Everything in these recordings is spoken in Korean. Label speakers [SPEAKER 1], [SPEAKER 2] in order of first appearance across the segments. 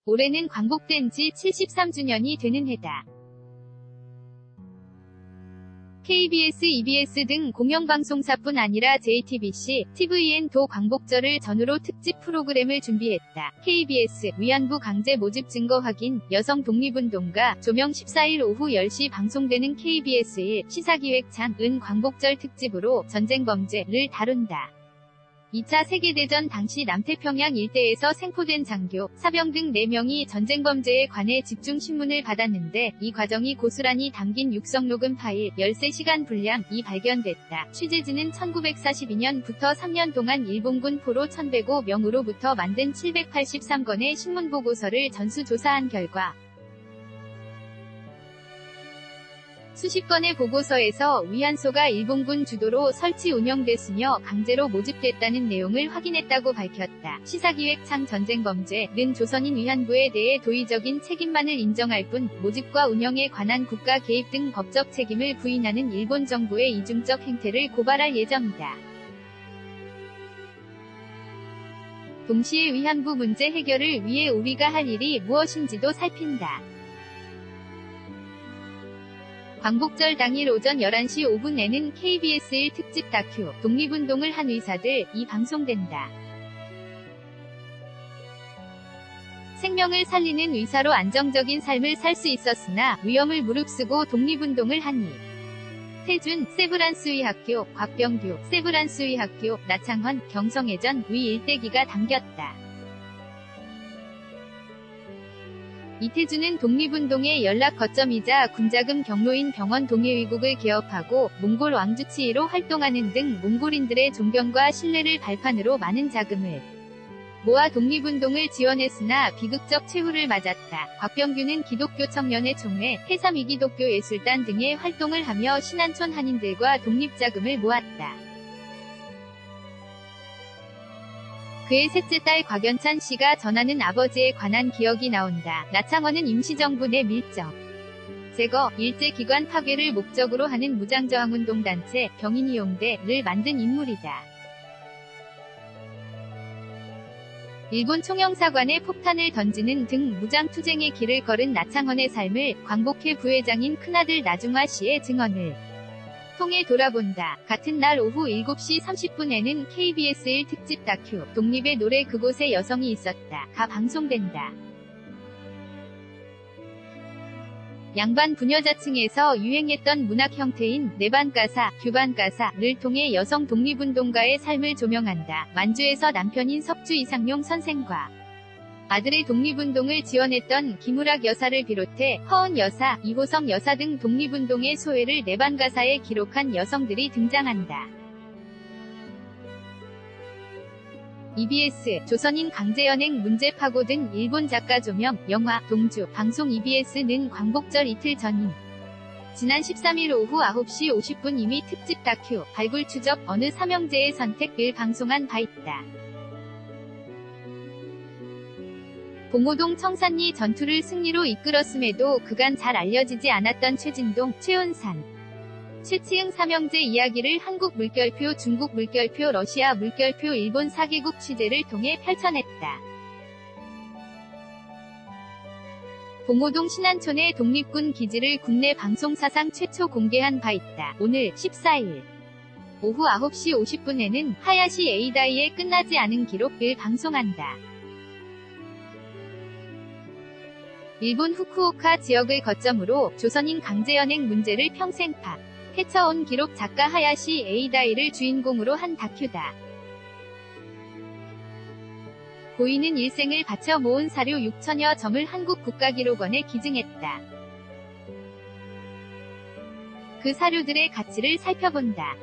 [SPEAKER 1] 올해는 광복된 지 73주년이 되는 해다. KBS, EBS 등 공영방송사뿐 아니라 JTBC, TVN도 광복절을 전후로 특집 프로그램을 준비했다. KBS, 위안부 강제 모집 증거 확인, 여성 독립운동가, 조명 14일 오후 10시 방송되는 KBS 1 시사기획창,은 광복절 특집으로 전쟁범죄를 다룬다. 2차 세계대전 당시 남태평양 일대에서 생포된 장교, 사병 등 4명이 전쟁범죄에 관해 집중신문을 받았는데 이 과정이 고스란히 담긴 육성록음 파일 13시간 분량이 발견됐다. 취재진은 1942년부터 3년 동안 일본군 포로 1105명으로부터 만든 783건의 신문보고서를 전수조사한 결과 수십 건의 보고서에서 위안소가 일본군 주도로 설치 운영됐으며 강제로 모집됐다는 내용을 확인했다고 밝혔다. 시사기획창 전쟁범죄는 조선인 위안부에 대해 도의적인 책임만을 인정할 뿐 모집과 운영에 관한 국가 개입 등 법적 책임을 부인하는 일본 정부의 이중적 행태를 고발할 예정이다. 동시에 위안부 문제 해결을 위해 우리가 할 일이 무엇인지도 살핀다. 광복절 당일 오전 11시 5분에는 KBS 1 특집 다큐 독립운동을 한 의사들이 방송된다. 생명을 살리는 의사로 안정적인 삶을 살 수 있었으나 위험을 무릅쓰고 독립운동을 하니 태준, 세브란스의학교, 곽병규, 세브란스의학교, 나창헌, 경성해전, 위 일대기가 담겼다. 이태준은 독립운동의 연락 거점이자 군자금 경로인 병원 동해위국을 개업하고 몽골 왕주치의로 활동하는 등 몽골인들의 존경과 신뢰를 발판으로 많은 자금을 모아 독립운동을 지원했으나 비극적 최후를 맞았다. 곽병규는 기독교 청년의 총회, 해삼이기독교 예술단 등의 활동을 하며 신안촌 한인들과 독립자금을 모았다. 그의 셋째 딸 곽연찬 씨가 전하는 아버지에 관한 기억이 나온다. 나창헌은 임시정부 내 밀접 제거, 일제기관 파괴를 목적으로 하는 무장저항운동단체 병인이용대를 만든 인물이다. 일본 총영사관에 폭탄을 던지는 등 무장투쟁의 길을 걸은 나창헌의 삶을 광복회 부회장인 큰아들 나중화 씨의 증언을 통해 돌아본다. 같은 날 오후 7시 30분에는 KBS 1 특집 다큐 독립의 노래 그곳에 여성이 있었다.가 방송된다. 양반 부녀자층에서 유행했던 문학 형태인 내반가사, 규반가사를 통해 여성 독립운동가의 삶을 조명한다. 만주에서 남편인 석주 이상용 선생과 아들의 독립운동을 지원했던 김우락 여사를 비롯해 허은 여사, 이호성 여사 등 독립운동의 소회를 내반가사에 기록한 여성들이 등장한다. EBS, 조선인 강제연행 문제 파고든 일본 작가 조명, 영화, 동주, 방송 EBS는 광복절 이틀 전인 지난 13일 오후 9시 50분 이미 특집 다큐, 발굴 추적, 어느 삼형제의 선택을 방송한 바 있다. 봉오동 청산리 전투를 승리로 이끌었음에도 그간 잘 알려지지 않았던 최진동, 최은산, 최치흥 삼형제 이야기를 한국 물결표, 중국 물결표, 러시아 물결표, 일본 4개국 취재를 통해 펼쳐냈다. 봉오동 신안촌의 독립군 기지를 국내 방송 사상 최초 공개한 바 있다. 오늘 14일 오후 9시 50분에는 하야시 에이다이의 끝나지 않은 기록을 방송한다. 일본 후쿠오카 지역을 거점으로 조선인 강제연행 문제를 평생 헤쳐온 기록 작가 하야시 에이다이를 주인공으로 한 다큐다. 고인은 일생을 바쳐 모은 사료 6천여 점을 한국 국가기록원에 기증했다. 그 사료들의 가치를 살펴본다.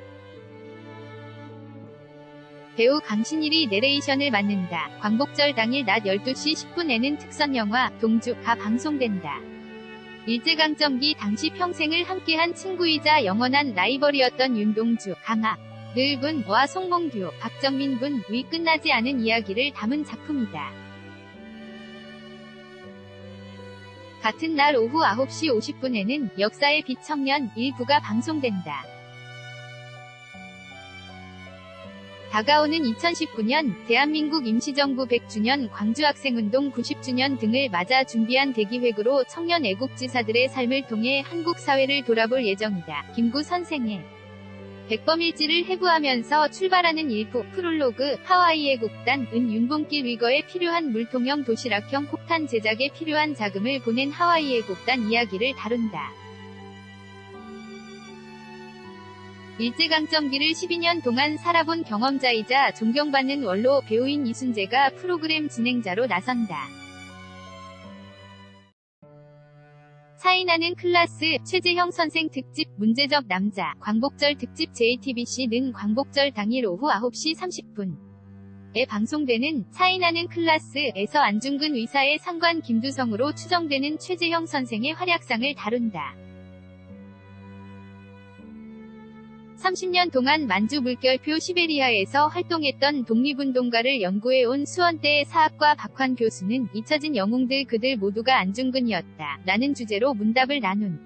[SPEAKER 1] 배우 강신일이 내레이션을 맡는다. 광복절 당일 낮 12시 10분에는 특선영화 동주가 방송된다. 일제강점기 당시 평생을 함께한 친구이자 영원한 라이벌이었던 윤동주, 강하,를 군과 송몽규, 박정민 군의 끝나지 않은 이야기를 담은 작품이다. 같은 날 오후 9시 50분에는 역사의 빛 청년 일부가 방송된다. 다가오는 2019년 대한민국 임시정부 100주년 광주학생운동 90주년 등을 맞아 준비한 대기획으로 청년 애국지사들의 삶을 통해 한국 사회를 돌아볼 예정이다. 김구 선생의 백범일지를 해부하면서 출발하는 일부 프롤로그 하와이의 곡단 윤봉길 위거에 필요한 물통형 도시락형 폭탄 제작에 필요한 자금을 보낸 하와이의 곡단 이야기를 다룬다. 일제강점기를 12년 동안 살아본 경험자이자 존경받는 원로 배우인 이순재가 프로그램 진행자로 나선다. 차이나는 클라스, 최재형 선생 특집, 문제적 남자, 광복절 특집 JTBC는 광복절 당일 오후 9시 30분에 방송되는 차이나는 클라스에서 안중근 의사의 상관 김두성으로 추정되는 최재형 선생의 활약상을 다룬다. 30년 동안 만주 물결표 시베리아에서 활동했던 독립운동가를 연구해온 수원대의 사학과 박환 교수는 잊혀진 영웅들 그들 모두가 안중근이었다. 라는 주제로 문답을 나눈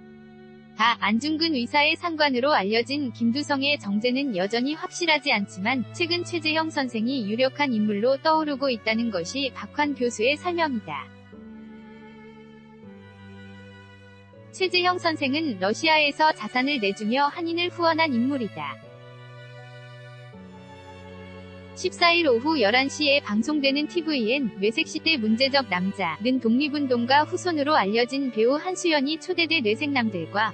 [SPEAKER 1] 안중근 의사의 상관으로 알려진 김두성의 정체는 여전히 확실하지 않지만 최근 최재형 선생이 유력한 인물로 떠오르고 있다는 것이 박환 교수의 설명이다. 최재형 선생은 러시아에서 자산을 내주며 한인을 후원한 인물이다. 14일 오후 11시에 방송되는 tvN 뇌색시대 문제적 남자는 독립운동가 후손으로 알려진 배우 한수연이 초대돼 뇌생남들과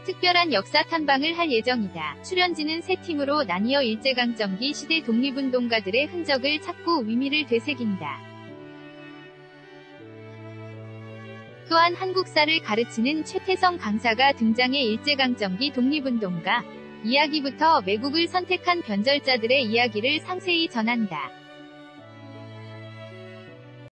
[SPEAKER 1] 특별한 역사 탐방을 할 예정이다. 출연진은 세 팀으로 나뉘어 일제강점기 시대 독립운동가들의 흔적을 찾고 의미를 되새긴다. 또한 한국사를 가르치는 최태성 강사가 등장해 일제강점기 독립운동가 이야기부터 매국을 선택한 변절자들의 이야기를 상세히 전한다.